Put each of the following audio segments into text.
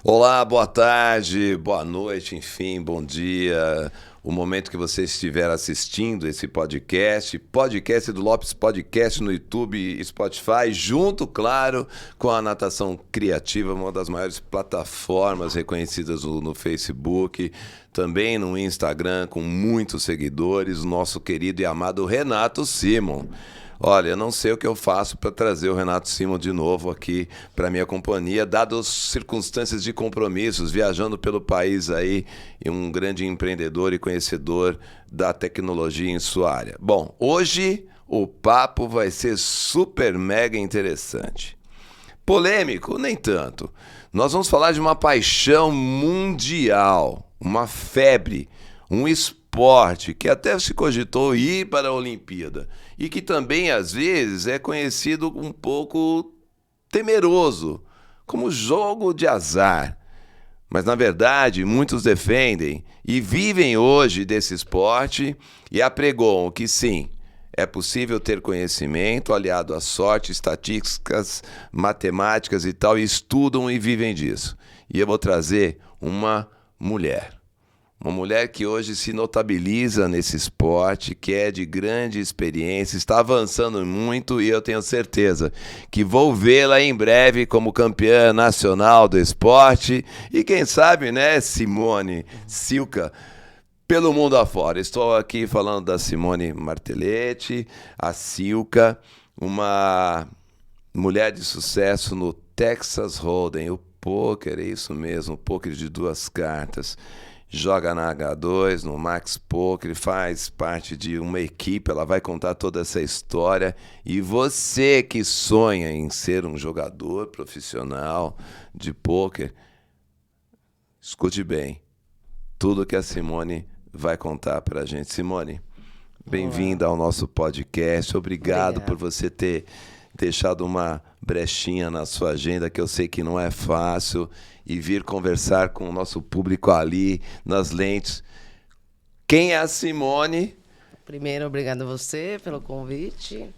Olá, boa tarde, boa noite, enfim, bom dia. O momento que você estiver assistindo esse podcast do Lopes Podcast no YouTube e Spotify, junto, claro, com a Natação Criativa, uma das maiores plataformas reconhecidas no Facebook, também no Instagram, com muitos seguidores, o nosso querido e amado Renato Simon. Olha, eu não sei o que eu faço para trazer o Renato Simon de novo aqui para minha companhia, dadas as circunstâncias de compromissos, viajando pelo país aí, e um grande empreendedor e conhecedor da tecnologia em sua área. Bom, hoje o papo vai ser super mega interessante. Polêmico? Nem tanto. Nós vamos falar de uma paixão mundial, uma febre, um esporte que até se cogitou ir para a Olimpíada e que também, às vezes, é conhecido um pouco temeroso, como jogo de azar. Mas, na verdade, muitos defendem e vivem hoje desse esporte e apregoam que sim, é possível ter conhecimento aliado à sorte, estatísticas, matemáticas e tal, e estudam e vivem disso. E eu vou trazer uma mulher. Uma mulher que hoje se notabiliza nesse esporte, que é de grande experiência, está avançando muito e eu tenho certeza que vou vê-la em breve como campeã nacional do esporte e quem sabe, né, Simone Silca, pelo mundo afora. Estou aqui falando da Simone Marteletti, a Silca, uma mulher de sucesso no Texas Hold'em, o pôquer, é isso mesmo, o pôquer de duas cartas. Joga na H2, no Max Poker, faz parte de uma equipe, ela vai contar toda essa história. E você que sonha em ser um jogador profissional de pôquer, escute bem tudo que a Simone vai contar pra gente. Simone, bem-vinda ao nosso podcast. Obrigado por você ter deixado uma brechinha na sua agenda, que eu sei que não é fácil, e vir conversar com o nosso público ali, nas lentes. Quem é a Simone? Primeiro, obrigado a você pelo convite.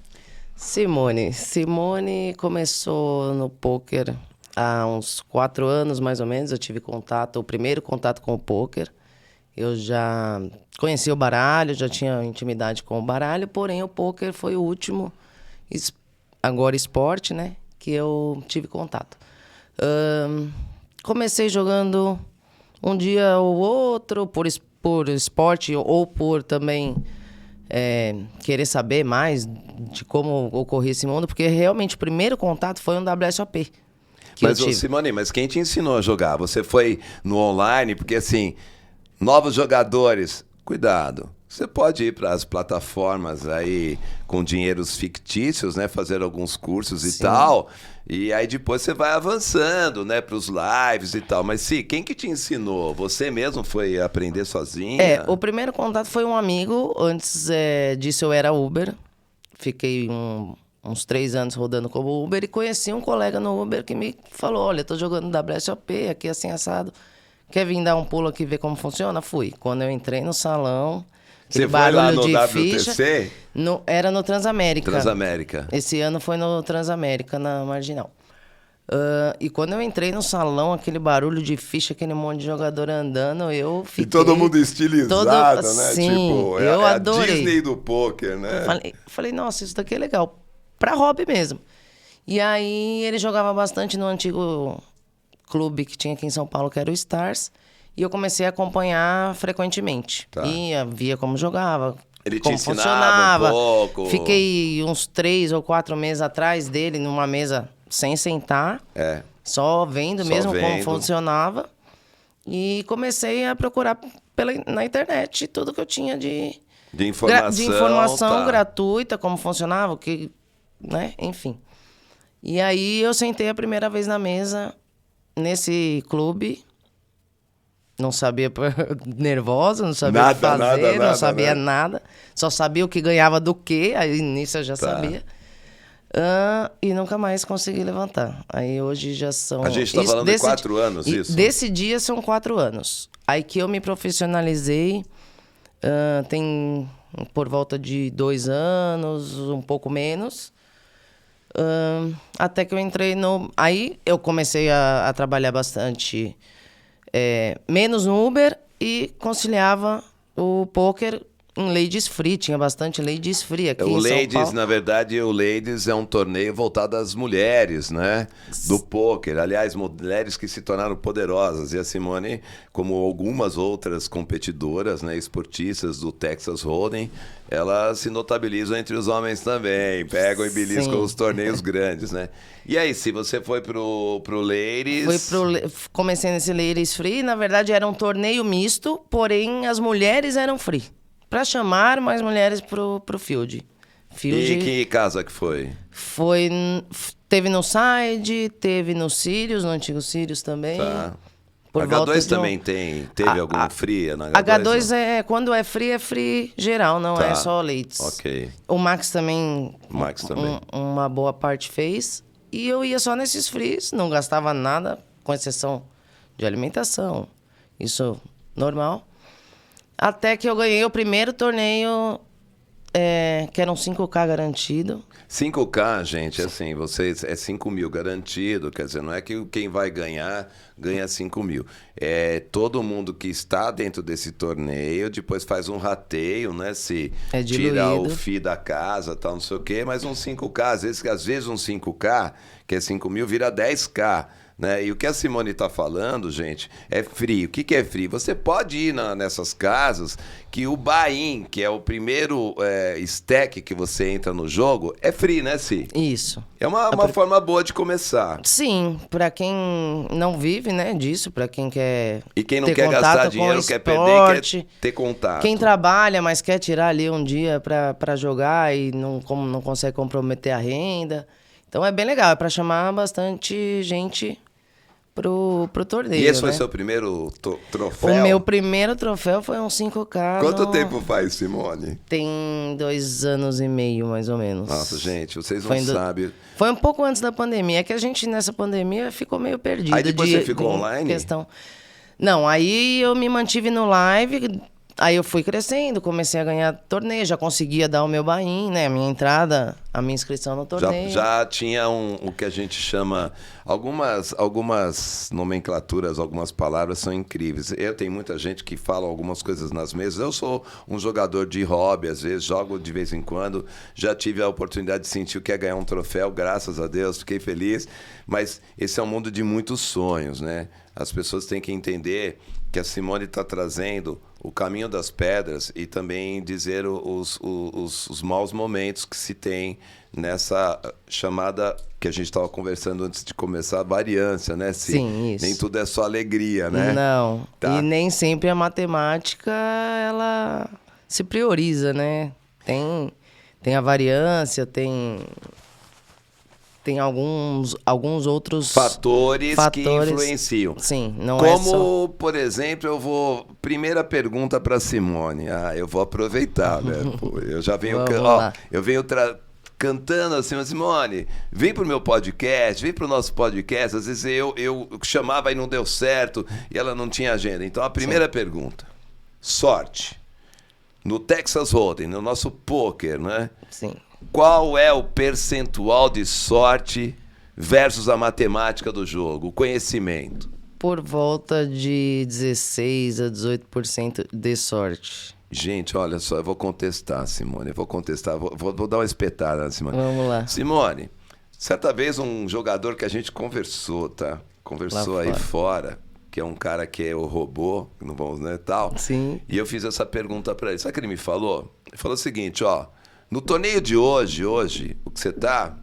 Simone começou no pôquer há uns 4 anos, mais ou menos. Eu tive o primeiro contato com o pôquer. Eu já conheci o baralho, já tinha intimidade com o baralho, porém o pôquer foi o último, agora esporte, né, que eu tive contato. Comecei jogando um dia ou outro, por esporte ou por também querer saber mais de como ocorria esse mundo, porque realmente o primeiro contato foi um WSOP. Mas, Simone, mas quem te ensinou a jogar? Você foi no online? Porque, assim, novos jogadores, cuidado. Você pode ir para as plataformas aí com dinheiros fictícios, né? Fazer alguns cursos e tal. E aí depois você vai avançando, né? Para os lives e tal. Mas sim, quem que te ensinou? Você mesmo foi aprender sozinha? O primeiro contato foi um amigo. Antes disso eu era Uber. Fiquei uns 3 anos rodando como Uber e conheci um colega no Uber que me falou, olha, tô jogando WSOP aqui assim assado. Quer vir dar um pulo aqui ver como funciona? Fui. Quando eu entrei no salão... Você foi lá no WTC? Ficha, era no Transamérica. Transamérica. Esse ano foi no Transamérica, na Marginal. E quando eu entrei no salão, aquele barulho de ficha, aquele monte de jogador andando, eu fiquei... E todo mundo estilizado, né? Sim, tipo, eu a adorei. Disney do pôquer, né? Falei, nossa, isso daqui é legal. Pra hobby mesmo. E aí ele jogava bastante no antigo clube que tinha aqui em São Paulo, que era o Stars. E eu comecei a acompanhar frequentemente. Tá. Ia, via como jogava, Ele te como ensinava funcionava. um pouco. Fiquei uns 3 ou 4 meses atrás dele, numa mesa sem sentar. Só vendo mesmo como funcionava. E comecei a procurar na internet tudo que eu tinha de informação gratuita, como funcionava, né? Enfim. E aí eu sentei a primeira vez na mesa nesse clube. Não sabia, nervosa, não sabia o que fazer, não sabia nada. Só sabia o que ganhava do quê, aí nisso eu já sabia. E nunca mais consegui levantar. Aí hoje já são... A gente tá falando de 4 anos, isso? Desse dia são 4 anos. Aí que eu me profissionalizei, tem por volta de 2 anos, um pouco menos. Até que eu entrei no... Aí eu comecei a trabalhar bastante, menos no Uber e conciliava o poker em Ladies Free. Tinha bastante Ladies Free aqui em São Paulo. Na verdade, o Ladies é um torneio voltado às mulheres, né? Do poker. Aliás, mulheres que se tornaram poderosas. E a Simone, como algumas outras competidoras, né, esportistas do Texas Hold'em, elas se notabilizam entre os homens também. Pegam e beliscam os torneios grandes, né? E aí, se você foi pro Ladies... Comecei nesse Ladies Free. Na verdade, era um torneio misto, porém as mulheres eram free. Para chamar mais mulheres pro field. E que casa que foi? Teve no Side, teve no Sirius, no antigo Sirius também. Tá. H2 também teve algum free na H2? H2 quando é free geral, não é só leites. Ok. O Max também. Uma boa parte fez. E eu ia só nesses frees, não gastava nada, com exceção de alimentação. Isso normal. Até que eu ganhei o primeiro torneio, que era um 5K garantido. 5K, gente, assim, vocês é 5 mil garantido, quer dizer, não é que quem vai ganha 5 mil. É todo mundo que está dentro desse torneio, depois faz um rateio, né? Se tirar o FII da casa, tal, não sei o quê, mas um 5K, às vezes um 5K, que é 5 mil, vira 10K. Né? E o que a Simone está falando, gente, é free. O que é free? Você pode ir nessas casas que o buy-in, que é o primeiro stack que você entra no jogo, é free, né, Si? Isso. É uma forma boa de começar. Sim, para quem não vive, né, disso, para quem quer e quem não quer gastar dinheiro, quer perder, quer ter contato. Quem trabalha, mas quer tirar ali um dia para jogar e não consegue comprometer a renda. Então é bem legal, é para chamar bastante gente pro torneio. E esse foi né? seu primeiro troféu? O meu primeiro troféu foi um 5K. Quanto tempo faz, Simone? Tem 2 anos e meio, mais ou menos. Nossa, gente, vocês não sabem. Foi um pouco antes da pandemia. É que a gente, nessa pandemia, ficou meio perdido. Aí depois você ficou online? Não, aí eu me mantive no live. Aí eu fui crescendo, comecei a ganhar torneio, já conseguia dar o meu buy-in, né? A minha entrada, a minha inscrição no torneio. Já tinha o que a gente chama... Algumas nomenclaturas, algumas palavras são incríveis. Tenho muita gente que fala algumas coisas nas mesas. Eu sou um jogador de hobby, às vezes, jogo de vez em quando. Já tive a oportunidade de sentir o que é ganhar um troféu, graças a Deus, fiquei feliz. Mas esse é um mundo de muitos sonhos, né? As pessoas têm que entender que a Simone está trazendo o caminho das pedras e também dizer os maus momentos que se tem nessa chamada que a gente estava conversando antes de começar, a variância, né? Sim, isso. Nem tudo é só alegria, né? Não, e nem sempre a matemática, ela se prioriza, né? Tem a variância, tem alguns outros fatores que influenciam. Sim, não Como, por exemplo, primeira pergunta para Simone. Eu vou aproveitar, né? Pô, eu já venho, cantando assim, mas Simone, vem pro meu podcast, vem pro nosso podcast. Às vezes eu chamava e não deu certo e ela não tinha agenda. Então a primeira pergunta: sorte. No Texas Hold'em, no nosso poker, né? Sim. Qual é o percentual de sorte versus a matemática do jogo, o conhecimento? Por volta de 16% a 18% de sorte. Gente, olha só, eu vou contestar, Simone. Vou dar uma espetada, Simone. Vamos lá. Simone, certa vez um jogador que a gente conversou, tá? Conversou aí fora, que é um cara que é o robô, não vamos, né, tal. Sim. E eu fiz essa pergunta pra ele. Sabe o que ele me falou? Ele falou o seguinte, ó. No torneio de hoje, o que você tá,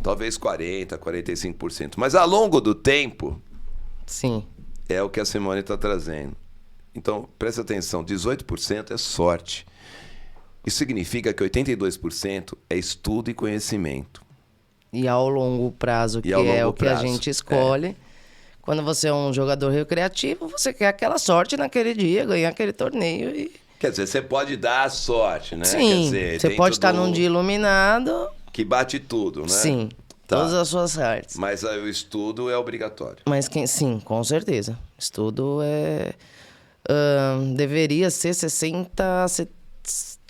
talvez 40%, 45%. Mas ao longo do tempo, sim, é o que a Simone está trazendo. Então, presta atenção, 18% é sorte. Isso significa que 82% é estudo e conhecimento. E ao longo prazo, que é o que a gente escolhe. Quando você é um jogador recreativo, você quer aquela sorte naquele dia, ganhar aquele torneio e... Quer dizer, você pode dar a sorte, né? Sim, quer dizer, você pode estar num dia iluminado... Que bate tudo, né? Sim, todas as suas artes. Mas o estudo é obrigatório. Mas sim, com certeza. Estudo deveria ser 60%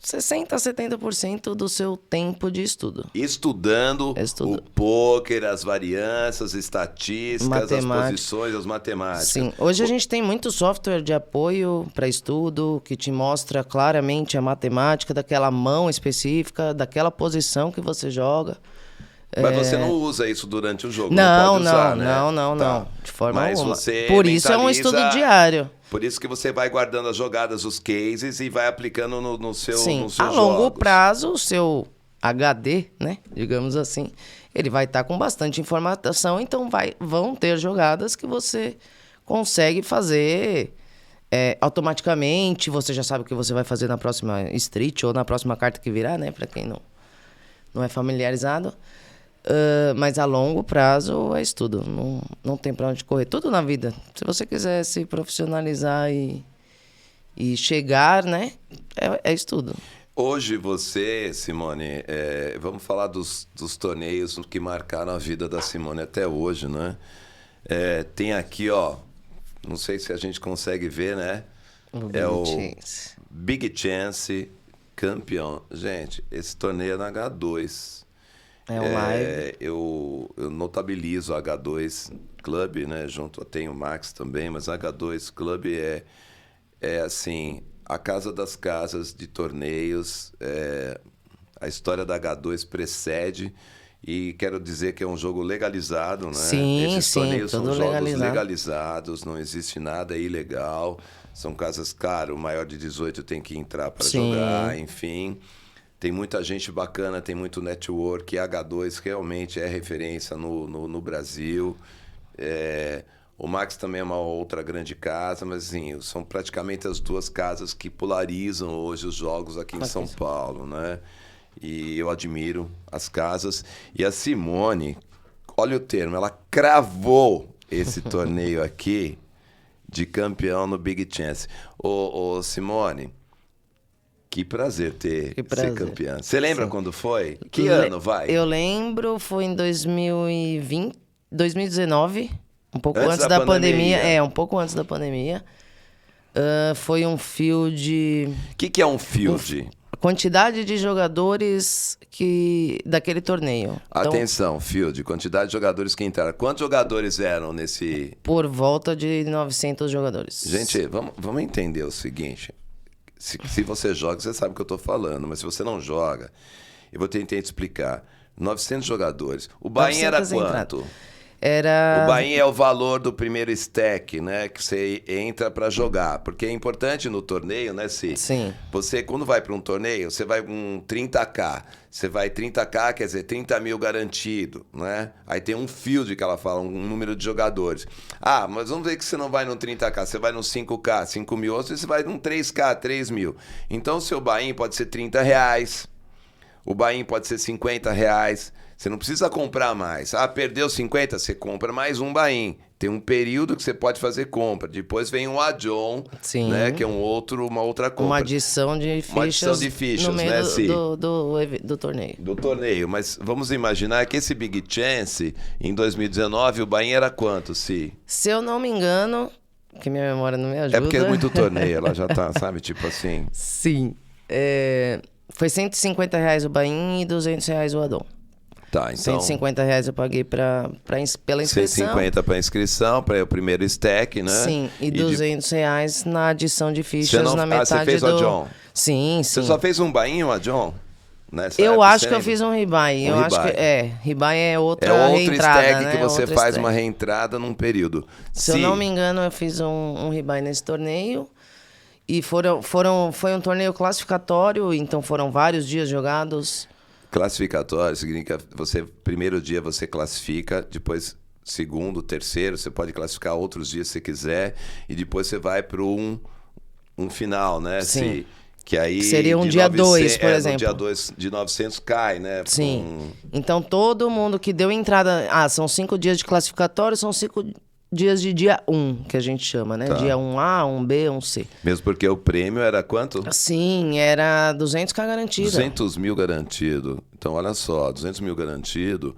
60% a 70% do seu tempo de estudo. Estudando o pôquer, as variâncias, estatísticas, as posições, as matemáticas. Sim, hoje a gente tem muito software de apoio para estudo que te mostra claramente a matemática daquela mão específica, daquela posição que você joga. Mas você não usa isso durante o jogo? Não, pode usar, né? não. De forma alguma. Você por isso é um estudo diário. Por isso que você vai guardando as jogadas, os cases e vai aplicando no seu Sim, nos a seus longo jogos. prazo, o seu HD, né, digamos assim, ele vai estar com bastante informação, então vão ter jogadas que você consegue fazer automaticamente, você já sabe o que você vai fazer na próxima street ou na próxima carta que virar, né, para quem não é familiarizado. Mas a longo prazo é estudo, não tem para onde correr. Tudo na vida. Se você quiser se profissionalizar e chegar, né, é estudo. Hoje você, Simone, vamos falar dos torneios que marcaram a vida da Simone até hoje, né? Tem aqui, ó, não sei se a gente consegue ver, né? O Big Chance campeão. Gente, esse torneio é na H2. É um live. Eu notabilizo a H2 Club, né? Junto tem o Max também, mas a H2 Club é assim, a casa das casas de torneios. A história da H2 precede e quero dizer que é um jogo legalizado, né? Sim, Esses torneios são jogos legalizados, não existe nada ilegal. São casas, claro, o maior de 18 tem que entrar para jogar, enfim. Tem muita gente bacana, tem muito network. A H2 realmente é referência no Brasil. O Max também é uma outra grande casa, mas assim, são praticamente as duas casas que polarizam hoje os jogos aqui em São Paulo, né? E eu admiro as casas. E a Simone, olha o termo, ela cravou esse torneio aqui de campeão no Big Chance. Ô Simone... Que prazer ser campeã. Você lembra quando foi? Que ano vai? Eu lembro, foi em 2019, um pouco antes da pandemia. Um pouco antes da pandemia. Foi um field... O que é um field? Quantidade de jogadores daquele torneio. Atenção, field, quantidade de jogadores que entraram. Quantos jogadores eram nesse... Por volta de 900 jogadores. Gente, vamos entender o seguinte... Se você joga, você sabe o que eu estou falando. Mas se você não joga, eu vou tentar te explicar. 900 jogadores. O buy-in era quanto? O buy-in é o valor do primeiro stack, né? Que você entra para jogar. Porque é importante no torneio, né, Si? Sim. Você, quando vai para um torneio, você vai com 30k. Você vai 30k, quer dizer, 30 mil garantido, né? Aí tem um field que ela fala, um número de jogadores. Ah, mas vamos ver que você não vai no 30k, você vai no 5k, 5 mil, ou você vai no 3k, 3 mil. Então o seu buy-in pode ser R$30, o buy-in pode ser R$50. Você não precisa comprar mais. Ah, perdeu 50, você compra mais um buy-in. Tem um período que você pode fazer compra. Depois vem um add-on, né, que é uma outra compra. Uma adição de fichas, no meio né, do torneio. Do torneio. Mas vamos imaginar que esse Big Chance, em 2019, o buy-in era quanto, Si? Se eu não me engano, que minha memória não me ajuda... É porque é muito torneio, ela já tá, sabe, tipo assim... Sim. Foi R$150 o buy-in e R$200 o add-on. Tá, então... R$150 eu paguei pela inscrição. 150 para inscrição, para o primeiro stack, né? Sim, e R$200 na adição de fichas na metade você fez o add-on? Sim. Você só fez um buy-in, um add-on? Eu acho que eu fiz um rebuy. Acho que rebuy é outra reentrada, stack, né? Que você faz uma reentrada num período. Se eu não me engano, eu fiz um rebuy nesse torneio. E foi um torneio classificatório, então foram vários dias jogados. Classificatório significa primeiro dia você classifica, depois segundo, terceiro, você pode classificar outros dias se quiser, e depois você vai para um final, né? Sim. Que aí seria um dia 2, por exemplo. dia 2 de 900 cai, né? Sim. Então todo mundo que deu entrada... são 5 dias de classificatório, são 5 dias de dia 1, que a gente chama, né? Tá. Dia 1A, 1B, 1C. Mesmo porque o prêmio era quanto? Sim, era 200k garantido. 200 mil garantido. Então, olha só, 200 mil garantido.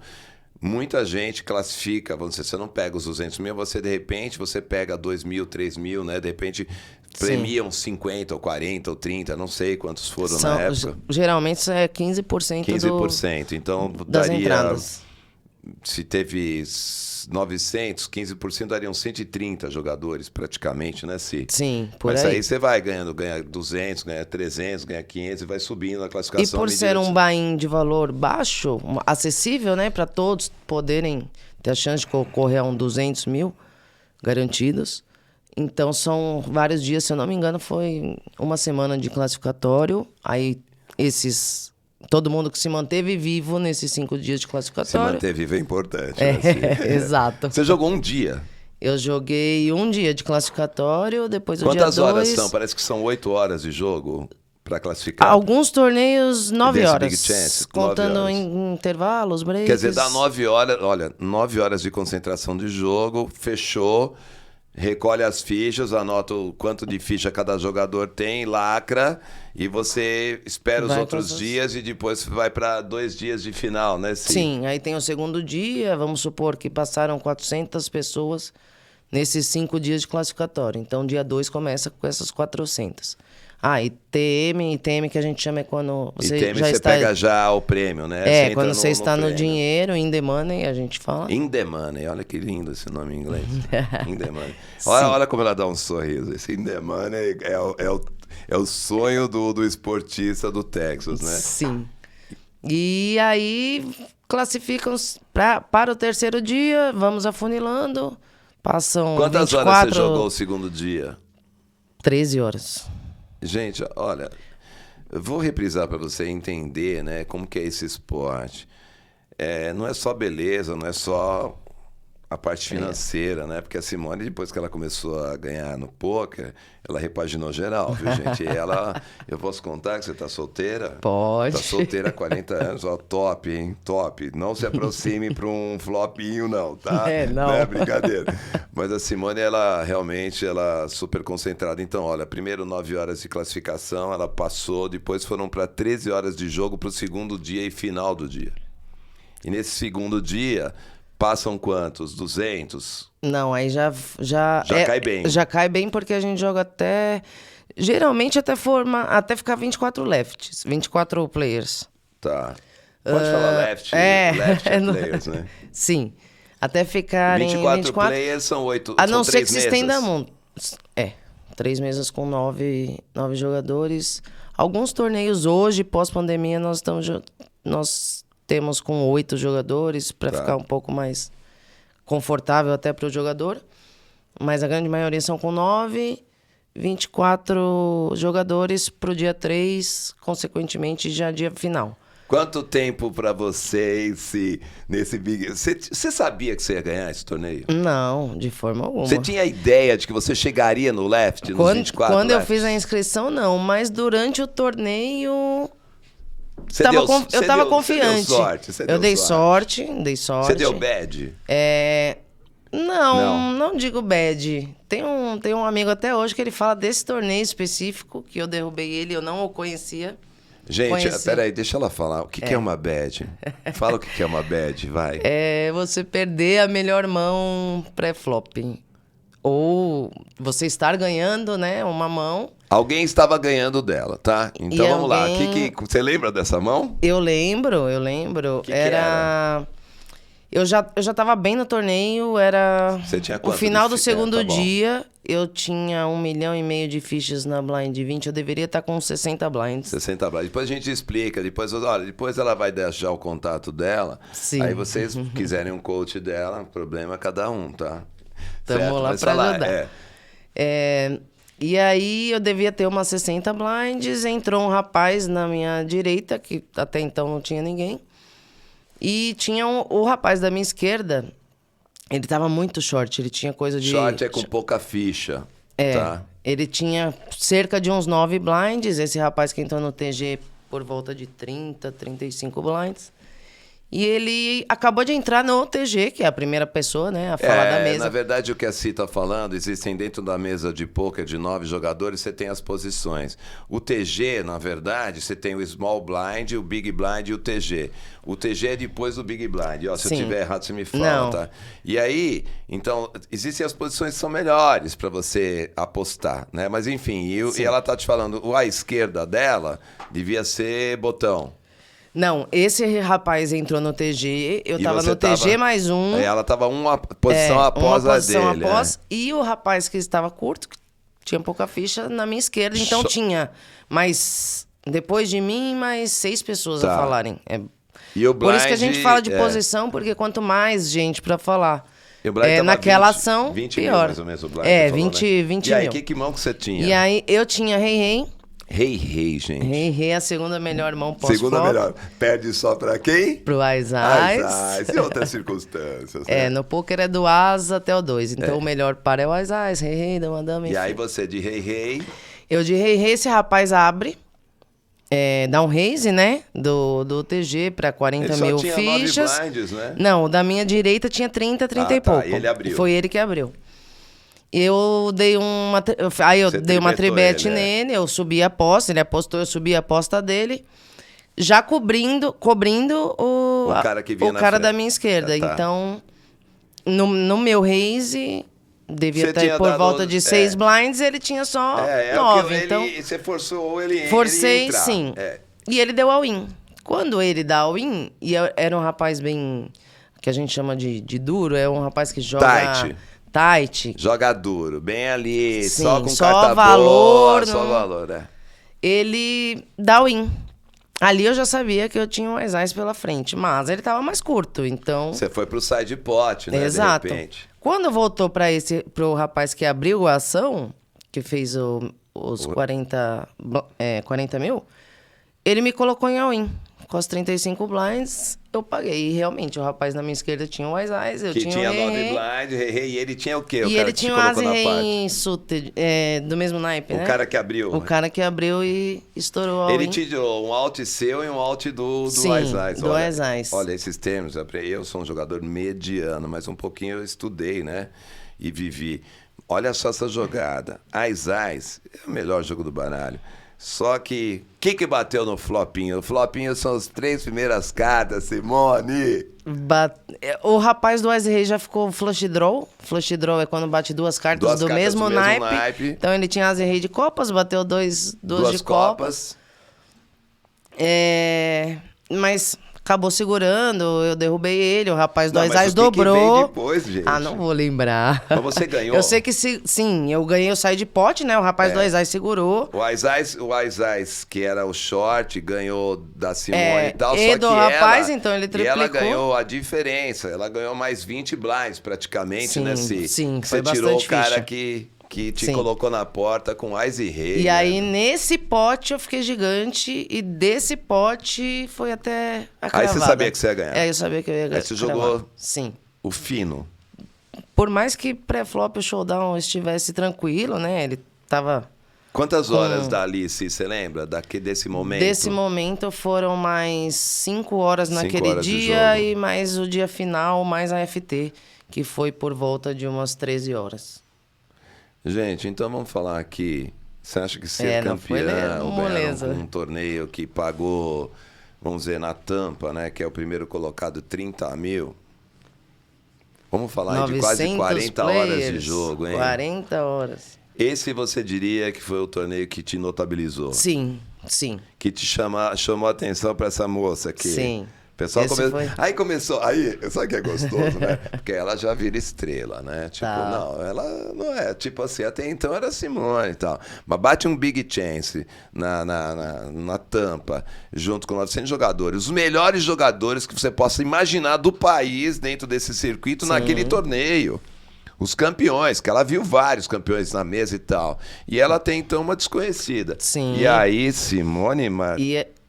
Muita gente classifica, vamos dizer, você não pega os 200 mil, você de repente, você pega 2 mil, 3 mil, né? De repente premiam 50 ou 40 ou 30, não sei quantos foram na época. Geralmente é 15%. 15%, então das daria... entradas. Se teve 900, 15% dariam 130 jogadores praticamente, né, Si? Sim, por Mas aí. aí você vai ganhando, ganha 200, ganha 300, ganha 500 e vai subindo na classificação. E por ser um buy-in de valor baixo, acessível, né, para todos poderem ter a chance de concorrer a 200 mil garantidos. Então são vários dias, se eu não me engano, foi uma semana de classificatório. Aí todo mundo que se manteve vivo nesses 5 dias de classificatório. Se manter vivo é importante. É, né? exato. Você jogou um dia? Eu joguei um dia de classificatório, depois o dia 2... Quantas horas são? Parece que são 8 horas de jogo para classificar. Alguns torneios 9 horas. Big Chance, contando 9 horas. em intervalos, breaks. Quer dizer, dá 9 horas, olha, 9 horas de concentração de jogo, fechou, recolhe as fichas, anota o quanto de ficha cada jogador tem, lacra, e você espera os outros dias e depois vai para 2 dias de final, né? Sim, aí tem o segundo dia, vamos supor que passaram 400 pessoas nesses 5 dias de classificatório. Então, dia 2 começa com essas 400. E TM que a gente chama é quando você ITM já você está... pega já o prêmio, né? Quando você está no dinheiro, in the money, a gente fala. In the money, olha que lindo esse nome em inglês. In the money. Olha como ela dá um sorriso. Esse in the money é o sonho do esportista do Texas, né? Sim. E aí classificam para o terceiro dia, vamos afunilando, passam Quantas 24... horas você jogou o segundo dia? 13 horas. Gente, olha, eu vou reprisar para você entender, né, como que é esse esporte. Não é só beleza, não é só a parte financeira, né? Porque a Simone, depois que ela começou a ganhar no poker, ela repaginou geral, viu, gente? E eu posso contar que você tá solteira? Pode. Tá solteira há 40 anos, ó, top, hein? Top. Não se aproxime para um flopinho, não, tá? Não. Não é brincadeira. Mas a Simone, ela realmente, ela super concentrada. Então, olha, primeiro 9 horas de classificação, ela passou, depois foram para 13 horas de jogo para o segundo dia e final do dia. E nesse segundo dia... Passam quantos? 200? Não, aí já cai bem. Já cai bem porque a gente joga até... Geralmente até ficar 24 lefts, 24 players. Tá. Pode falar left players, né? Sim. Até ficarem 24 players são 8. A não ser que mesas. se estenda muito. 3 mesas com 9 jogadores. Alguns torneios hoje, pós-pandemia, nós temos com 8 jogadores para ficar um pouco mais confortável até para o jogador. Mas a grande maioria são com 9, 24 jogadores para o dia 3, consequentemente já dia final. Quanto tempo para você nesse Big... Você sabia que você ia ganhar esse torneio? Não, de forma alguma. Você tinha ideia de que você chegaria no left, nos 24 Quando left? eu fiz a inscrição, não. Mas durante o torneio... eu tava confiante. Eu dei sorte. Você deu bad? Não digo bad. Tem um amigo até hoje que ele fala desse torneio específico, que eu derrubei ele, eu não o conhecia. Gente, peraí, deixa ela falar. O que é uma bad? Fala o que é uma bad, vai. É você perder a melhor mão pré-flop. Ou você estar ganhando, né, uma mão... Alguém estava ganhando dela, tá? Então vamos lá. Você lembra dessa mão? Eu lembro. Que era? Eu já tava bem no torneio, era... Você tinha o quanto final do segundo dia, eu tinha 1,5 milhão de fichas na blind 20, eu deveria estar com 60 blinds. 60 blinds. Depois a gente explica, depois ela vai deixar o contato dela. Sim. Aí vocês quiserem um coach dela, problema é cada um, tá? Tamo lá pra ajudar. E aí eu devia ter umas 60 blinds, entrou um rapaz na minha direita, que até então não tinha ninguém. E tinha o rapaz da minha esquerda, ele tava muito short, ele tinha coisa de... Short é com pouca ficha, tá? Ele tinha cerca de uns 9 blinds, esse rapaz que entrou no TG por volta de 30, 35 blinds. E ele acabou de entrar no TG, que é a primeira pessoa, né, a falar da mesa. Na verdade, o que a Si está falando, existem dentro da mesa de pôquer de 9 jogadores, você tem as posições. O TG, na verdade, você tem o Small Blind, o Big Blind e o TG. O TG é depois do Big Blind. Ó, se eu estiver errado, você me fala, Não. tá? E aí, então, existem as posições que são melhores para você apostar, né? Mas enfim, e ela tá te falando, à esquerda dela devia ser botão. Não, esse rapaz entrou no TG, eu tava no TG mais um. Ela tava uma posição após a dele. E o rapaz que estava curto, que tinha pouca ficha, na minha esquerda. Então tinha mais, depois de mim, mais 6 pessoas a falarem. E o blind, por isso que a gente fala de posição, porque quanto mais gente pra falar naquela naquela ação, 20 pior. mil, mais ou menos, o blind. 20 E aí, mil. que mão que você tinha? E aí, eu tinha rei. Rei, gente. Rei é a segunda melhor mão pós-flop. Segunda melhor. Perde só pra quem? Pro Ás. E outras circunstâncias, né? No pôquer é do As até o 2. Então o melhor par é o Ás, rei, dama, dama, enfim. E aí você de rei. Eu de rei, esse rapaz abre, dá um raise, né? Do TG pra 40 mil fichas. Ele só tinha 9 blinds, né? Não, o da minha direita tinha 30 e pouco. E ele abriu. Foi ele que abriu. Eu dei uma... Aí eu dei uma tribete nele, eu subi a aposta, ele apostou, eu subi a aposta dele, já cobrindo o cara que vinha o cara da minha esquerda. Então, no meu raise, devia ter por volta de 6 blinds, ele tinha só 9. Então, você forçou ele forcei, entrar. sim. E ele deu all-in. Quando ele dá all-in, e era um rapaz bem... que a gente chama de duro, é um rapaz que joga... Tight. Joga duro, bem ali, sim, só com só carta valor, boa, só valor, Ele dá o win. Ali eu já sabia que eu tinha um Ás pela frente, mas ele tava mais curto, então... Você foi pro side pot, né, exato. de repente. Quando voltou pro rapaz que abriu a ação, que fez os 40 mil, ele me colocou em all-in. Com as 35 blinds, eu paguei. E realmente, o rapaz na minha esquerda tinha um Ás, eu tinha 9 blinds, rei, e ele tinha o quê? E ele tinha um As rei suited, do mesmo naipe, né? O cara que abriu. O cara que abriu e estourou all-in. Ele te deu um alt seu e um alt do sim, Ás. do Ás. Olha, esses termos, eu sou um jogador mediano, mas um pouquinho eu estudei, né? E vivi. Olha só essa jogada. Ás é o melhor jogo do baralho. Só que, o que bateu no flopinho? O flopinho são as 3 primeiras cartas, Simone. O rapaz do Ás Rei já ficou flush draw. Flush draw é quando bate 2 cartas do mesmo naipe. Então ele tinha Ás Rei de copas, bateu duas de copas. Mas acabou segurando, eu derrubei ele, o rapaz do Ás dobrou. Que veio depois, gente? Não vou lembrar. Mas você ganhou? Eu sei que sim, eu ganhei, eu saí de pote, né? O rapaz do Ás segurou. O Ás, que era o short, ganhou da Simone e tal. E do rapaz, então ele triplicou. E ela ganhou a diferença, ela ganhou mais 20 blinds praticamente, sim, né? Sim, você tirou o cara que te colocou na porta com Ás e rei. E aí, nesse pote, eu fiquei gigante. E desse pote, foi até a cravada. Aí você sabia que você ia ganhar. Eu sabia que eu ia ganhar. Aí você jogou sim. O fino. Por mais que pré-flop o showdown estivesse tranquilo, né? Ele tava... Quantas horas dali, você lembra? Desse momento? Desse momento foram mais 5 horas naquele dia. E mais o dia final, mais a FT. Que foi por volta de umas 13 horas. Gente, então vamos falar aqui. Você acha que ser campeão, um torneio que pagou, vamos dizer, na tampa, né? Que é o primeiro colocado, 30 mil. Vamos falar aí de quase 40 horas de jogo, hein? 40 horas. Esse você diria que foi o torneio que te notabilizou? Sim. Que te chamou a atenção para essa moça aqui? Sim. O pessoal começou. Aí, sabe o que é gostoso, né? Porque ela já vira estrela, né? Tipo, não, ela não é. Tipo assim, até então era Simone e tal. Mas bate um big chance na tampa, junto com 900 jogadores. Os melhores jogadores que você possa imaginar do país dentro desse circuito, naquele torneio. Os campeões, que ela viu vários campeões na mesa e tal. E ela tem, então, uma desconhecida. Sim. E aí,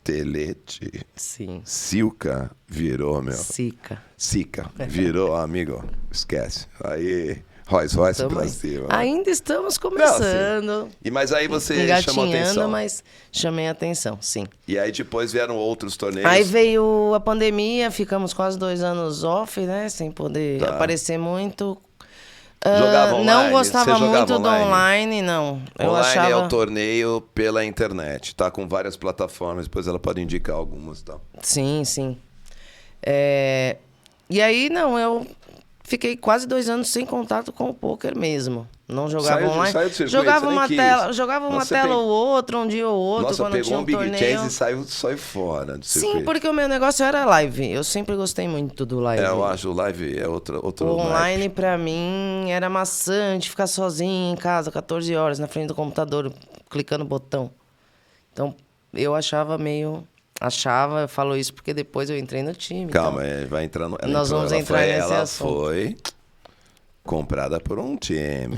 Telete. Sim. Silca virou, meu. Sica. Virou, amigo. Esquece. Aí, Rolls Royce pra cima. Ainda estamos começando. Mas aí você chamou atenção. Mas chamei a atenção, sim. E aí depois vieram outros torneios. Aí veio a pandemia, ficamos quase 2 anos off, né? Sem poder aparecer muito. Jogava online? Não gostava muito do online, não. Online é o torneio pela internet. Tá com várias plataformas, depois ela pode indicar algumas e tal. Sim, sim. E aí, não, eu fiquei quase 2 anos sem contato com o poker mesmo. Não jogava online. Saiu do circuito, jogava uma tela ou outra, um dia ou outro. Nossa, quando pegou tinha um Big torneio. Chance e saiu fora do circuito. Sim, porque o meu negócio era live. Eu sempre gostei muito do live. Eu acho o live é outro o online, pra mim, era maçante. Ficar sozinho em casa, 14 horas, na frente do computador, clicando no botão. Então, eu achava meio... eu falo isso porque depois eu entrei no time. Calma, vai entrando. Nós vamos entrar nesse assunto. Ela foi comprada por um time.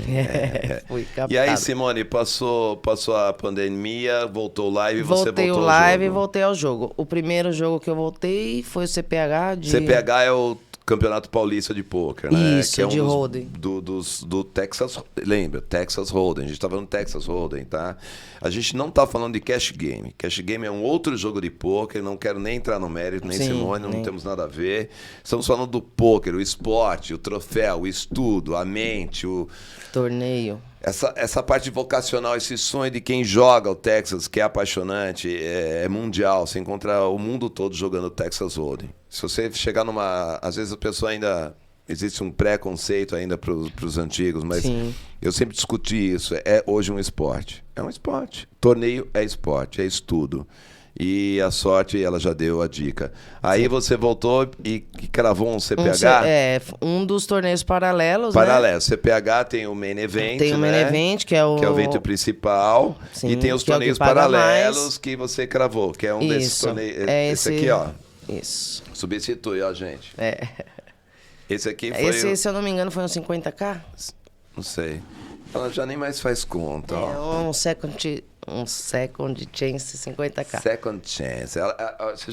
Fui captado. E aí, Simone, passou a pandemia, voltou o live e você voltou ao jogo. Voltei o live e voltei ao jogo. O primeiro jogo que eu voltei foi o CPH de... CPH é o Campeonato Paulista de Pôquer, né? Isso, que é de Hold'em. Do Texas... Lembra? Texas Hold'em. A gente tá falando Texas Hold'em, tá? A gente não tá falando de Cash Game. Cash Game é um outro jogo de pôquer. Não quero nem entrar no mérito, nem Simone, não temos nada a ver. Estamos falando do pôquer, o esporte, o troféu, o estudo, a mente, o... torneio. Essa parte vocacional, esse sonho de quem joga o Texas, que é apaixonante, é mundial. Você encontra o mundo todo jogando o Texas Hold'em. Se você chegar numa... Às vezes a pessoa ainda... Existe um preconceito ainda para os antigos, mas eu sempre discuti isso. É hoje um esporte. É um esporte. Torneio é esporte, é estudo. E a sorte, ela já deu a dica. Aí você voltou e cravou um CPH? Um dos torneios paralelos, Paralelo. Né? CPH tem o Main Event, tem o Main Event, que é o evento principal. Sim, e tem os torneios paralelos que você cravou, que é um desses torneios. Esse aqui, ó. Isso. Substitui, ó, gente. Esse aqui foi... Esse, se eu não me engano, foi um 50k? Não sei. Ela já nem mais faz conta, ó. Um second chance 50k. Second chance. Você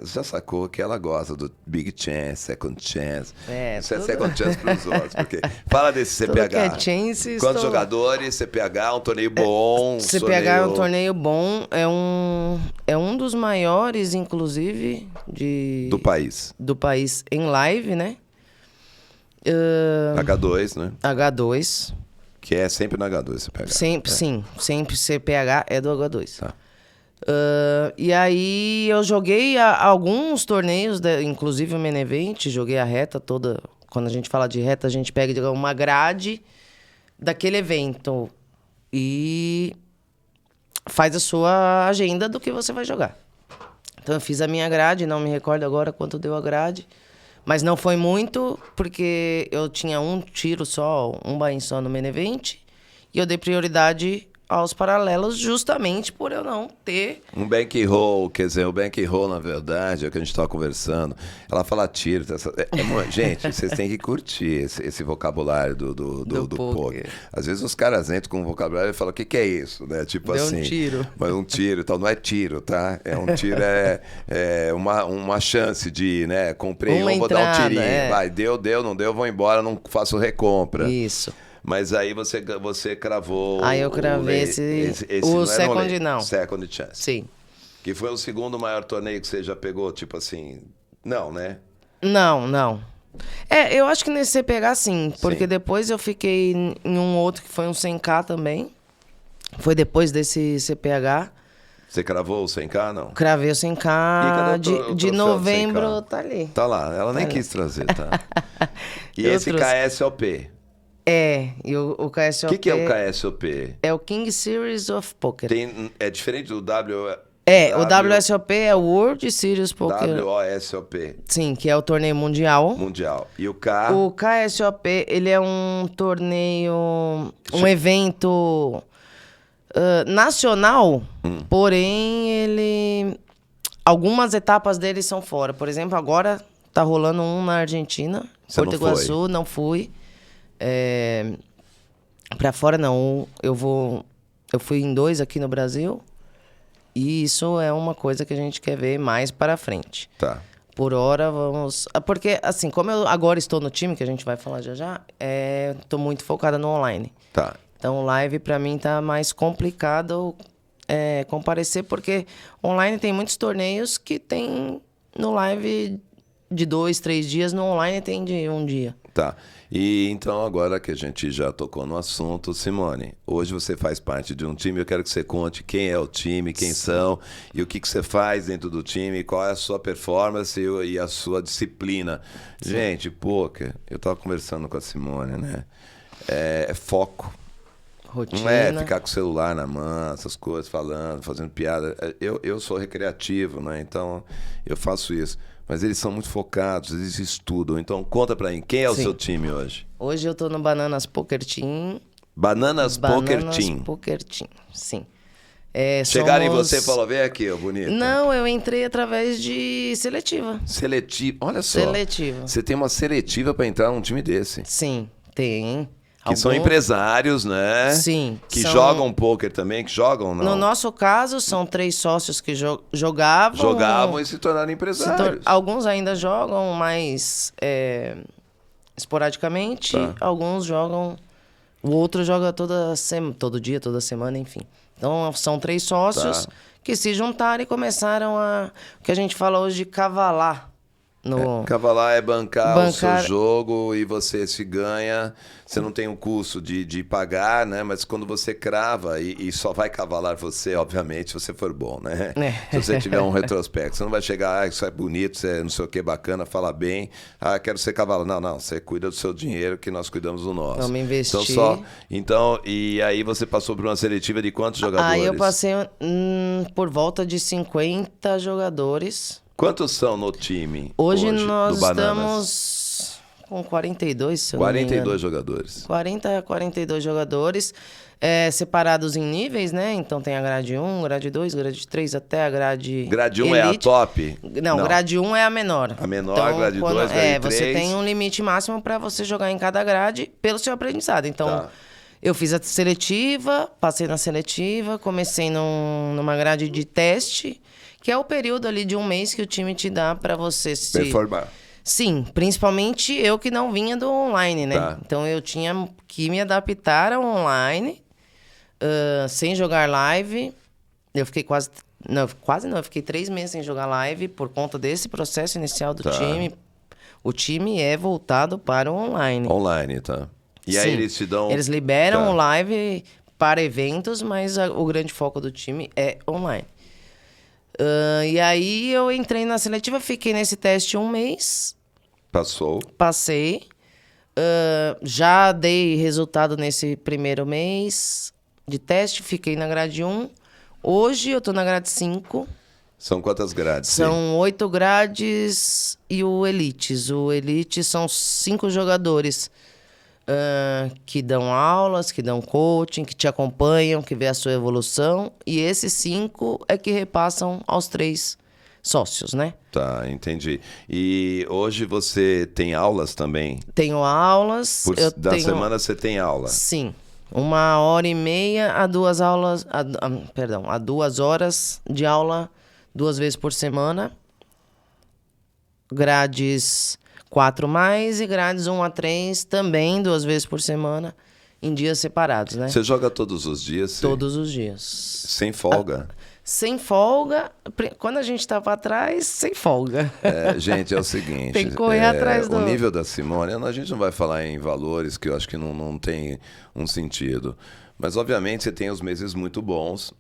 já sacou que ela gosta do big chance, second chance. Isso é second chance pros outros. Porque... Fala desse CPH. Quantos jogadores? CPH, um torneio bom. CPH é um torneio bom. É um dos maiores, inclusive, do país. Do país em live, né? H2, né? H2. Que é sempre no H2 CPH. Sempre, sim. Sempre CPH é do H2. Tá. E aí eu joguei alguns torneios, inclusive o Main Event, joguei a reta toda. Quando a gente fala de reta, a gente pega uma grade daquele evento e faz a sua agenda do que você vai jogar. Então eu fiz a minha grade, não me recordo agora quanto deu a grade. Mas não foi muito, porque eu tinha um tiro só, um buy-in só no Main Event. E eu dei prioridade aos paralelos justamente por eu não ter... Um bankroll, quer dizer, o bankroll, na verdade, é o que a gente estava conversando. Ela fala tiro. Gente, vocês têm que curtir esse vocabulário do poker. Às vezes os caras entram com um vocabulário e falam, o que é isso? Né? Tipo deu assim, um tiro. Mas um tiro e tal. Não é tiro, tá? Um tiro é uma chance de, né? Comprei vou dar um tirinho. Vai, deu, não deu, vou embora, não faço recompra. Isso. Mas aí você cravou... Aí eu cravei o second não. Second chance. Sim. Que foi o segundo maior torneio que você já pegou, tipo assim... Não, né? Não. Eu acho que nesse CPH sim. Porque depois eu fiquei em um outro que foi um 100k também. Foi depois desse CPH. Você cravou o 100k, não? Cravei o 100k de novembro, tá ali. Tá lá, ela nem quis trazer, tá? E esse KSOP? E o KSOP... O que é o KSOP? É o King Series of Poker. É diferente do o WSOP é o World Series Poker. WOSOP. Sim, que é o torneio mundial. E o K? O KSOP, ele é um torneio... Um evento nacional, porém ele... Algumas etapas dele são fora. Por exemplo, agora tá rolando um na Argentina. Porto Iguaçu, não fui. Pra fora não, eu fui em 2 aqui no Brasil e isso é uma coisa que a gente quer ver mais para frente. Tá. Por hora, vamos... Porque, assim, como eu agora estou no time, que a gente vai falar já, tô muito focada no online. Tá. Então, live, pra mim, tá mais complicado comparecer, porque online tem muitos torneios que tem no live de 2, 3 dias, no online tem de 1 dia. Tá. E então, agora que a gente já tocou no assunto, Simone, hoje você faz parte de um time, eu quero que você conte quem é o time, quem são, e o que você faz dentro do time, qual é a sua performance e a sua disciplina. Sim. Gente, poker, eu tava conversando com a Simone, né? É foco. Rotina. Não é ficar com o celular na mão, essas coisas, falando, fazendo piada. Eu sou recreativo, né? Então, eu faço isso. Mas eles são muito focados, eles estudam. Então, conta pra mim, quem é o seu time hoje? Hoje eu tô no Bananas Poker Team. Bananas Poker Team? Bananas Poker Team, sim. Chegaram em você e falaram, vem aqui, ó, bonita. Não, eu entrei através de seletiva. Seletiva? Olha só. Seletiva. Você tem uma seletiva pra entrar num time desse? Sim, tem. Que são empresários, né? Sim. Que jogam pôquer também, que jogam, não? No nosso caso, são 3 sócios que jogavam... Jogavam e se tornaram empresários. Alguns ainda jogam, mas esporadicamente. Tá. Alguns jogam... O outro joga todo dia, toda semana, enfim. Então, são 3 sócios que se juntaram e começaram o que a gente fala hoje de cavalar. Cavalar é bancar o seu jogo e você se ganha. Você não tem um custo de pagar, né? Mas quando você crava e só vai cavalar você, obviamente, se você for bom, né? Se você tiver um retrospecto. Você não vai chegar, isso é bonito, isso é não sei o que, bacana, falar bem. Quero ser cavalo. Não. Você cuida do seu dinheiro que nós cuidamos do nosso. Vamos investir. Então, e aí você passou por uma seletiva de quantos jogadores? Aí eu passei por volta de 50 jogadores. Quantos são no time? Hoje nós estamos com 42, se eu não me engano. 42 jogadores. 40 a 42 jogadores, separados em níveis, né? Então tem a grade 1, grade 2, grade 3, até a grade Grade 1 elite. É a top? Não, grade 1 é a menor. A menor, então, grade 2, grade 3. Você tem um limite máximo para você jogar em cada grade pelo seu aprendizado. Então, eu fiz a seletiva, passei na seletiva, comecei numa grade de teste, que é o período ali de 1 mês que o time te dá para você se... performar. Sim, principalmente eu que não vinha do online, né? Tá. Então eu tinha que me adaptar ao online, sem jogar live. Eu fiquei eu fiquei 3 meses sem jogar live por conta desse processo inicial do time. O time é voltado para o online. Online, tá. E aí eles te dão... Eles liberam o live para eventos, mas o grande foco do time é online. E aí eu entrei na seletiva, fiquei nesse teste 1 mês. Passou. Passei. Já dei resultado nesse primeiro mês de teste, fiquei na grade 1. Hoje eu tô na grade 5. São quantas grades? São 8 grades e o Elites. O Elite são 5 jogadores que dão aulas, que dão coaching, que te acompanham, que vê a sua evolução. E esses 5 é que repassam aos 3 sócios, né? Tá, entendi. E hoje você tem aulas também? Tenho aulas. Da semana você tem aula? Sim. 1h30 a 2 aulas... a 2 horas de aula 2 vezes por semana. Grades 4+, e grades 1 a 3 também 2 vezes por semana, em dias separados, né? Você joga todos os dias? Sim? Todos os dias. Sem folga? Sem folga. Quando a gente tá pra trás, sem folga. Gente, é o seguinte... Tem que correr atrás do... O nível da Simone, a gente não vai falar em valores, que eu acho que não tem um sentido. Mas, obviamente, você tem os meses muito bons.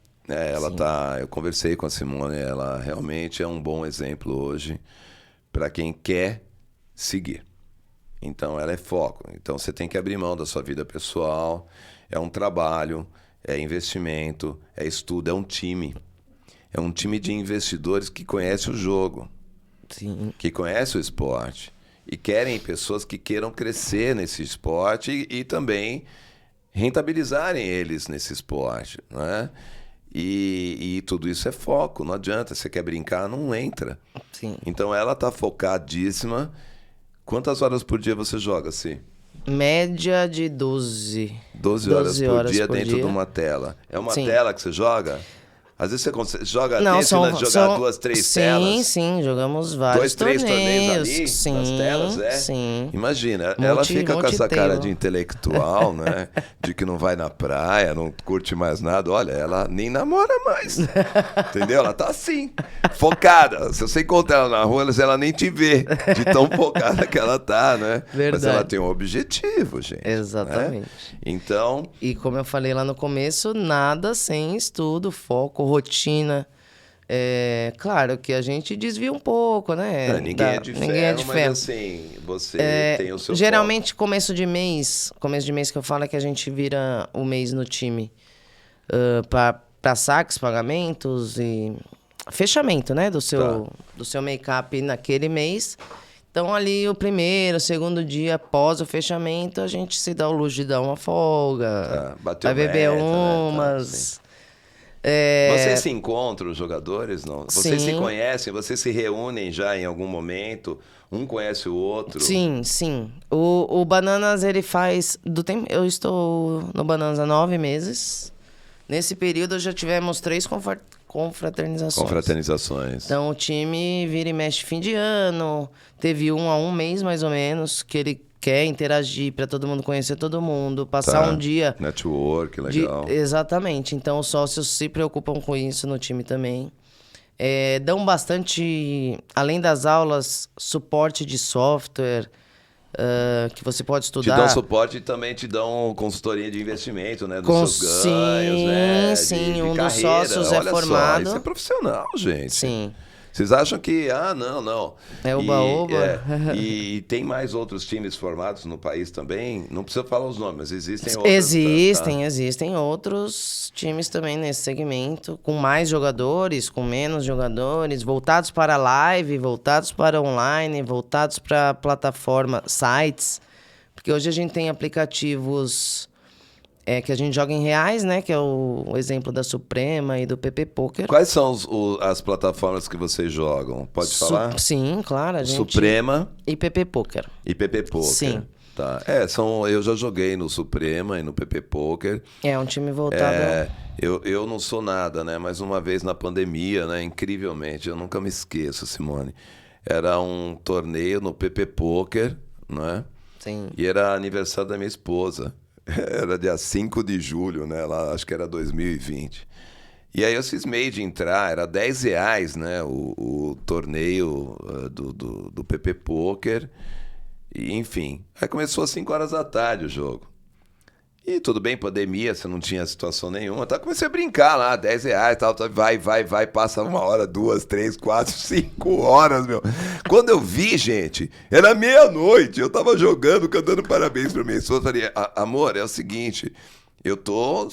Eu conversei com a Simone, ela realmente é um bom exemplo hoje para quem quer seguir. Então, ela é foco. Então, você tem que abrir mão da sua vida pessoal. É um trabalho, é investimento, é estudo, é um time. É um time de investidores que conhece o jogo. Sim. Que conhece o esporte. E querem pessoas que queiram crescer nesse esporte e também rentabilizarem eles nesse esporte, né? E tudo isso é foco, não adianta. Você quer brincar, não entra. Sim. Então, ela tá focadíssima. Quantas horas por dia você joga, assim? Média de 12. 12 horas por dia dentro de uma tela. É uma tela que você joga? Às vezes você joga, tem ensina de jogar 2, 3 telas. Sim, jogamos vários 2, 3 torneios ali, sim, nas telas, sim. Imagina, ela fica com essa cara de intelectual, né? De que não vai na praia, não curte mais nada. Olha, ela nem namora mais, entendeu? Ela tá assim, focada. Se você encontrar ela na rua, ela nem te vê, de tão focada que ela tá, né? Verdade. Mas ela tem um objetivo, gente. Exatamente. Né? Então... E como eu falei lá no começo, nada sem estudo, foco, rotina. Claro que a gente desvia um pouco, né? Não, ninguém é de ferro, mas assim, você tem o seu geralmente, foco. começo de mês que eu falo é que a gente vira o mês no time para saques, pagamentos e fechamento, né? Do seu make-up naquele mês. Então, ali, o primeiro, o segundo dia após o fechamento, a gente se dá o luxo de dar uma folga. Bateu vai beber meta, umas... Vocês se encontram, os jogadores, não? Vocês se conhecem? Vocês se reúnem já em algum momento? Um conhece o outro? Sim. O Bananas, ele faz... Eu estou no Bananas há 9 meses. Nesse período, já tivemos 3 confraternizações. Então, o time vira e mexe fim de ano. Teve há um mês, mais ou menos, que ele quer interagir para todo mundo conhecer todo mundo, passar um dia... Network, legal. Exatamente. Então, os sócios se preocupam com isso no time também. Dão bastante, além das aulas, suporte de software... que você pode estudar. Te dão suporte e também te dão consultoria de investimento, né? Dos seus ganhos, né? Sim, de um carreira. dos sócios Olha formado. Só, isso é profissional, gente. Sim. Vocês acham que, não. É oba-oba. E tem mais outros times formados no país também? Não precisa falar os nomes, mas existem outros. Existem outros times também nesse segmento, com mais jogadores, com menos jogadores, voltados para live, voltados para online, voltados para plataforma, sites. Porque hoje a gente tem aplicativos... que a gente joga em reais, né? Que é o exemplo da Suprema e do PP Poker. Quais são as plataformas que vocês jogam? Pode falar? Sim, claro. Suprema. E PP Poker. E PP Poker. Sim. Tá. Eu já joguei no Suprema e no PP Poker. É um time voltado... Eu não sou nada, né? Mas uma vez na pandemia, né? Incrivelmente, eu nunca me esqueço, Simone. Era um torneio no PP Poker, né? Sim. E era aniversário da minha esposa. Era dia 5 de julho, né? Lá, acho que era 2020. E aí eu cismei de entrar, era R$10, né? O torneio do PP Poker. E, enfim, aí começou às 5 horas da tarde o jogo. E tudo bem, pandemia, você não tinha situação nenhuma. Então comecei a brincar lá, R$10, tal, vai, passa 1 hora, 2, 3, 4, 5 horas, meu. Quando eu vi, gente, era meia-noite, eu tava jogando, cantando parabéns pra minha esposa. Falei, amor, é o seguinte, eu tô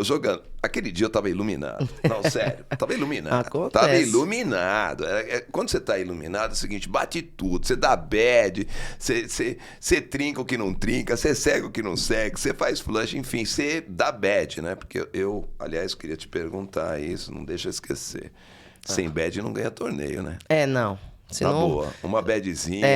jogando. Aquele dia eu tava iluminado. Não, sério, eu tava iluminado. Acontece. Tava iluminado. Quando você tá iluminado, é o seguinte, bate tudo. Você dá bad, você trinca o que não trinca, você segue o que não segue, você faz flush, enfim, você dá bad, né? Porque aliás, queria te perguntar isso, não deixa eu esquecer. Sem bad não ganha torneio, né? Não. Na boa, uma badzinha,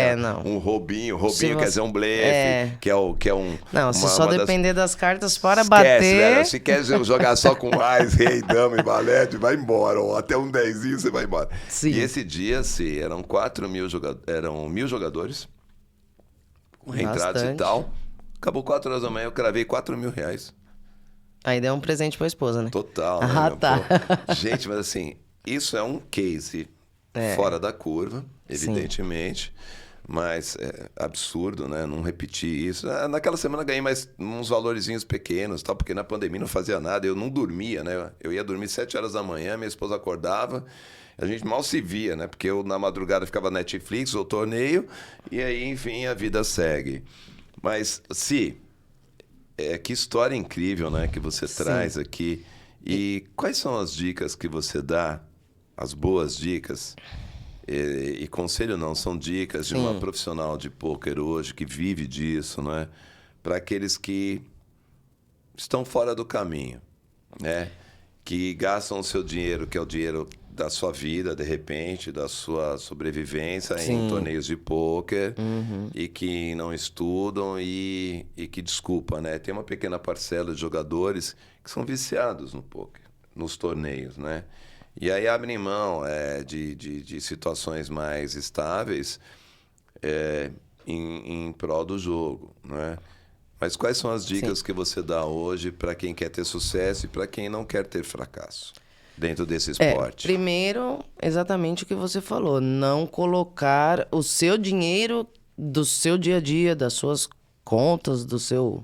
um roubinho quer dizer um blefe, que é um... Não, se só depender das cartas para Esquece, bater... velho, se quer jogar só com ais, rei, dama e valete, vai embora, ou até um 10zinho você vai embora. Sim. E esse dia, sim, eram 1.000 jogadores, com reentradas e tal. Acabou 4 horas da manhã, eu cravei R$4.000. Aí deu um presente pra esposa, né? Total, né? Tá. Pô, gente, mas assim, isso é um case... fora da curva, evidentemente, mas é absurdo, né? Não repetir isso. Naquela semana ganhei mais uns valorzinhos pequenos, tal, porque na pandemia não fazia nada, eu não dormia, né? Eu ia dormir 7 horas da manhã, minha esposa acordava, a gente mal se via, né? Porque eu na madrugada ficava Netflix ou torneio, e aí, enfim, a vida segue. Mas, que história incrível, né? Que você traz aqui. E quais são as dicas que você dá? As boas dicas, e conselho não, são dicas de uma profissional de pôquer hoje, que vive disso, né? Para aqueles que estão fora do caminho, né? Que gastam o seu dinheiro, que é o dinheiro da sua vida, de repente, da sua sobrevivência em torneios de pôquer, e que não estudam e que, desculpa, né? Tem uma pequena parcela de jogadores que são viciados no pôquer. nos torneios, né? E aí abrem mão de situações mais estáveis em prol do jogo, né? Mas quais são as dicas que você dá hoje para quem quer ter sucesso e para quem não quer ter fracasso dentro desse esporte? Primeiro, exatamente o que você falou, não colocar o seu dinheiro do seu dia a dia, das suas contas, do seu...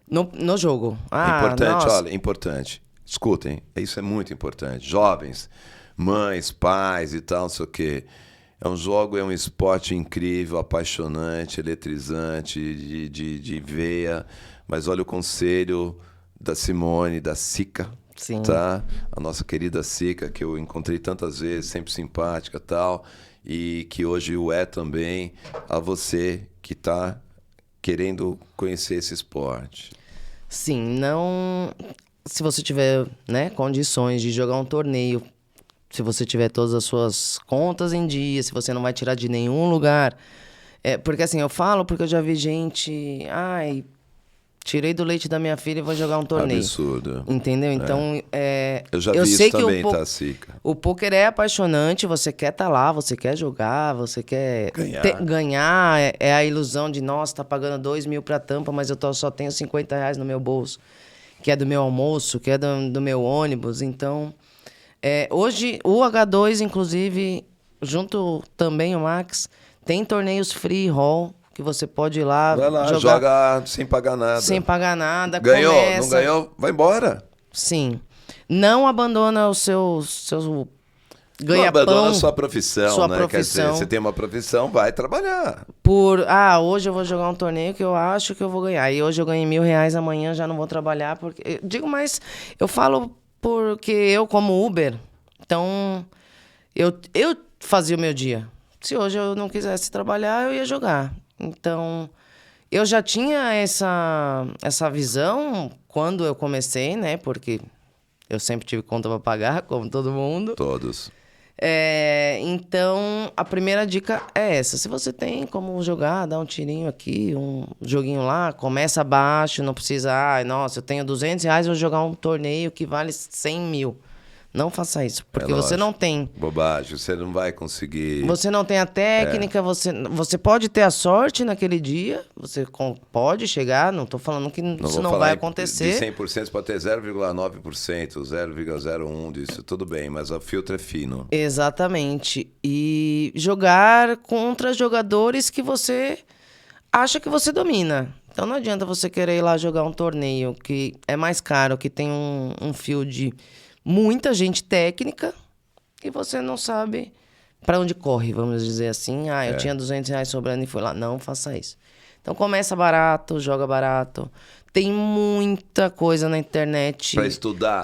No jogo. Importante, olha, importante. Escutem, isso é muito importante. Jovens, mães, pais e tal, não sei o quê. É um esporte incrível, apaixonante, eletrizante, de veia. Mas olha o conselho da Simone, da Sica, tá? A nossa querida Sica, que eu encontrei tantas vezes, sempre simpática e tal, e que hoje o é também, a você que está querendo conhecer esse esporte. Sim, não... Se você tiver, né, condições de jogar um torneio, se você tiver todas as suas contas em dia, se você não vai tirar de nenhum lugar. Porque assim, eu falo porque eu já vi gente... tirei do leite da minha filha e vou jogar um torneio. Absurdo. Entendeu? Então, eu já vi isso também, tá, Sica? O pôquer é apaixonante, você quer estar lá, você quer jogar, você quer ganhar. É a ilusão de, nossa, tá pagando 2.000 pra tampa, mas eu só tenho R$50 no meu bolso, que é do meu almoço, que é do meu ônibus. Então, hoje, o H2, inclusive, junto também o Max, tem torneios free roll, que você pode ir lá, vai lá, joga sem pagar nada. Sem pagar nada. Ganhou, começa... não ganhou, vai embora. Sim. Não abandona o seu ganha-pão. Não abandona a sua profissão, né? Profissão. Quer dizer, você tem uma profissão, vai trabalhar. Hoje eu vou jogar um torneio que eu acho que eu vou ganhar. E hoje eu ganhei R$1.000, amanhã já não vou trabalhar. Porque... Mas eu falo porque eu, como Uber, então eu fazia o meu dia. Se hoje eu não quisesse trabalhar, eu ia jogar. Então, eu já tinha essa visão quando eu comecei, né? Porque eu sempre tive conta para pagar, como todo mundo. Todos. Então, a primeira dica é essa. Se você tem como jogar, dá um tirinho aqui, um joguinho lá, começa abaixo, não precisa... nossa, eu tenho R$200, vou jogar um torneio que vale 100 mil. Não faça isso, porque você não tem... Bobagem, você não vai conseguir... Você não tem a técnica, você pode ter a sorte naquele dia, você pode chegar, não estou falando que isso não vai acontecer. De 100% você pode ter 0,9%, 0,01% disso, tudo bem, mas o filtro é fino. Exatamente. E jogar contra jogadores que você acha que você domina. Então não adianta você querer ir lá jogar um torneio que é mais caro, que tem um field... muita gente técnica e você não sabe para onde corre, vamos dizer assim. Eu tinha R$200 sobrando e fui lá. Não faça isso. Então começa barato, joga barato. Tem muita coisa na internet.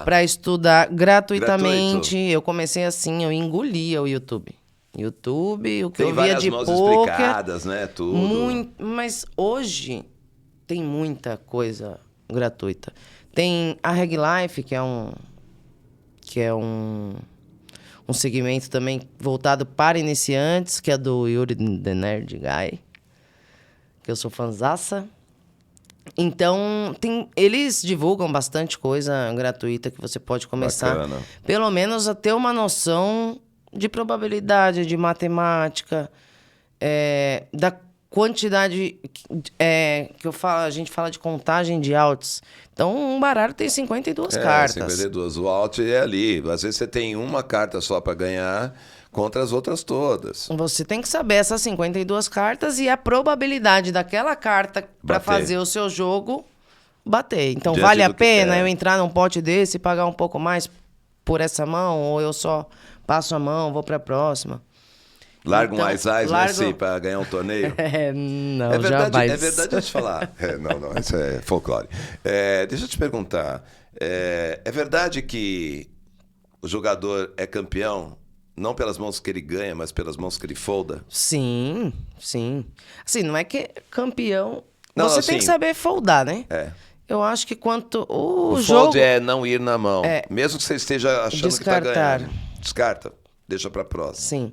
Para estudar gratuitamente. Eu comecei assim, eu engolia o YouTube. O que tem eu via de mãos poker, explicadas, né? Tudo. Mas hoje tem muita coisa gratuita. Tem a Reg Life, que é um segmento também voltado para iniciantes, que é do Yuri The Nerd Guy, que eu sou fanzaça. Então, eles divulgam bastante coisa gratuita que você pode começar, bacana, pelo menos a ter uma noção de probabilidade, de matemática, da quantidade que a gente fala de contagem de outs. Então, um baralho tem 52 cartas. 52. O out é ali. Às vezes você tem uma carta só para ganhar contra as outras todas. Você tem que saber essas 52 cartas e a probabilidade daquela carta para fazer o seu jogo bater. Então, vale a pena eu entrar num pote desse e pagar um pouco mais por essa mão? Ou eu só passo a mão, vou para a próxima? Larga um ais, né, para ganhar um torneio? Não, jamais. É verdade eu te falar. Não, isso é folclore. Deixa eu te perguntar. É verdade que o jogador é campeão não pelas mãos que ele ganha, mas pelas mãos que ele folda? Sim. Assim, não é que é campeão... Você tem que saber foldar, né? Eu acho que quanto o jogo... fold é não ir na mão. Mesmo que você esteja achando descartar. Que tá ganhando. Descarta. Deixa pra próxima. Sim.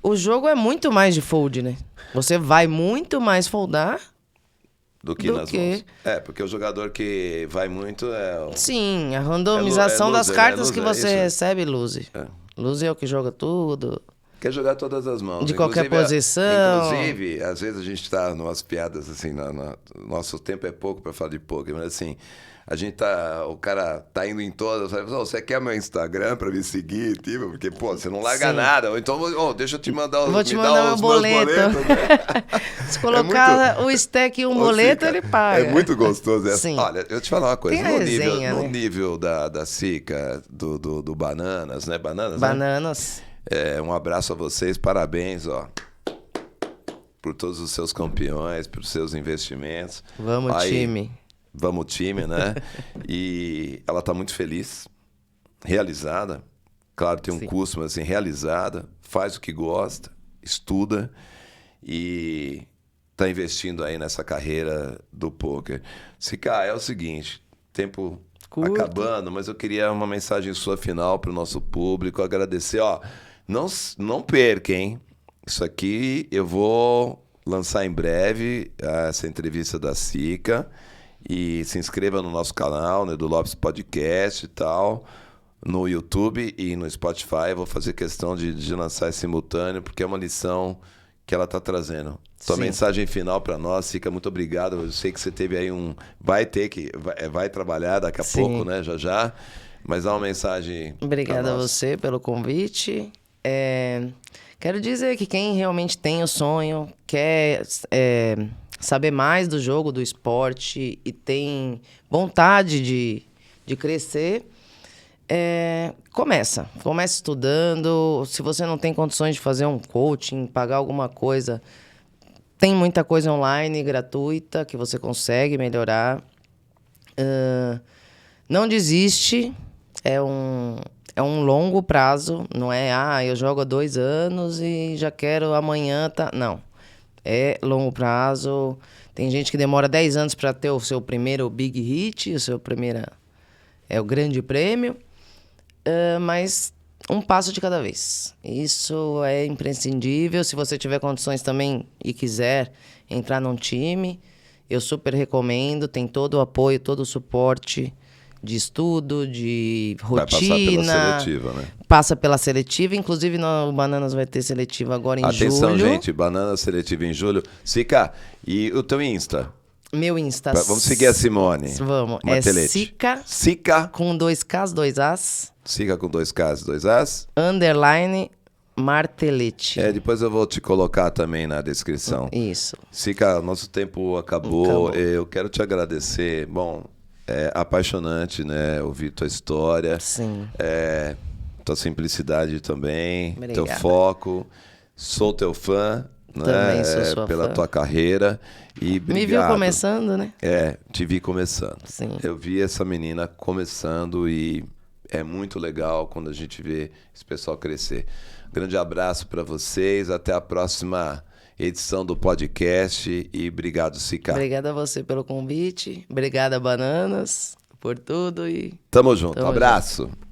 O jogo é muito mais de fold, né? Você vai muito mais foldar do que nas mãos. Porque o jogador que vai muito é... Sim, a randomização das cartas que você recebe, Luzi. Luzi é o que joga tudo. Quer jogar todas as mãos. De qualquer posição. Inclusive, às vezes a gente tá numas piadas assim, nosso tempo é pouco para falar de poker, mas assim, o cara tá indo em todas, você quer meu Instagram para me seguir, tipo, porque, pô, você não larga nada. Ou então, deixa eu te mandar Vou te mandar meu boleto. Se colocar o stack e um boleto, ele paga. É muito gostoso essa. Sim. Olha, eu te falar uma coisa. No nível da Sica, do Bananas, né? Bananas. Um abraço a vocês, parabéns, por todos os seus campeões, por seus investimentos. Vamos, time. Vamos, time, né? E ela tá muito feliz, realizada. Claro, tem um curso, mas assim, realizada, faz o que gosta, estuda e tá investindo aí nessa carreira do poker. Sica, é o seguinte, tempo acabando, mas eu queria uma mensagem sua final para o nosso público, agradecer, não perca, hein? Isso aqui eu vou lançar em breve, essa entrevista da Sica. E se inscreva no nosso canal, né, do Lopes Podcast e tal, no YouTube e no Spotify. Eu vou fazer questão de lançar simultâneo, porque é uma lição que ela está trazendo. Sua mensagem final para nós, Sica, muito obrigado. Eu sei que você teve aí vai trabalhar daqui a pouco, né, já. Mas dá uma mensagem. Obrigada a você pelo convite. Quero dizer que quem realmente tem o sonho, quer saber mais do jogo, do esporte e tem vontade de crescer, Comece estudando. Se você não tem condições de fazer um coaching, pagar alguma coisa, tem muita coisa online, gratuita, que você consegue melhorar. Não desiste. É um longo prazo. Não é, eu jogo há 2 anos e já quero amanhã... Não. É longo prazo. Tem gente que demora 10 anos para ter o seu primeiro big hit, o grande prêmio. Mas um passo de cada vez. Isso é imprescindível. Se você tiver condições também e quiser entrar num time, eu super recomendo. Tem todo o apoio, todo o suporte de estudo, de rotina. Vai passar pela seletiva, né? Passa pela seletiva. Inclusive, no Bananas vai ter seletiva agora em julho. Atenção, gente. Bananas seletiva em julho. Sica, e o teu Insta? Meu Insta. Vamos seguir a Simone. Vamos. Martelete. Sica. Com 2Ks, 2As. Sica com 2Ks, 2As. _, Martelete. Depois eu vou te colocar também na descrição. Isso. Sica, nosso tempo acabou. Eu quero te agradecer. Bom, é apaixonante, né? Ouvir tua história. Sim. Tua simplicidade também. Obrigada. Teu foco. Sou teu fã. Também sou sua pela fã. Tua carreira. E obrigado. Me viu começando, né? Te vi começando. Sim. Eu vi essa menina começando e é muito legal quando a gente vê esse pessoal crescer. Grande abraço para vocês. Até a próxima edição do podcast e obrigado, Sica. Obrigada a você pelo convite. Obrigada, Bananas, por tudo e... Tamo junto. Abraço. Junto.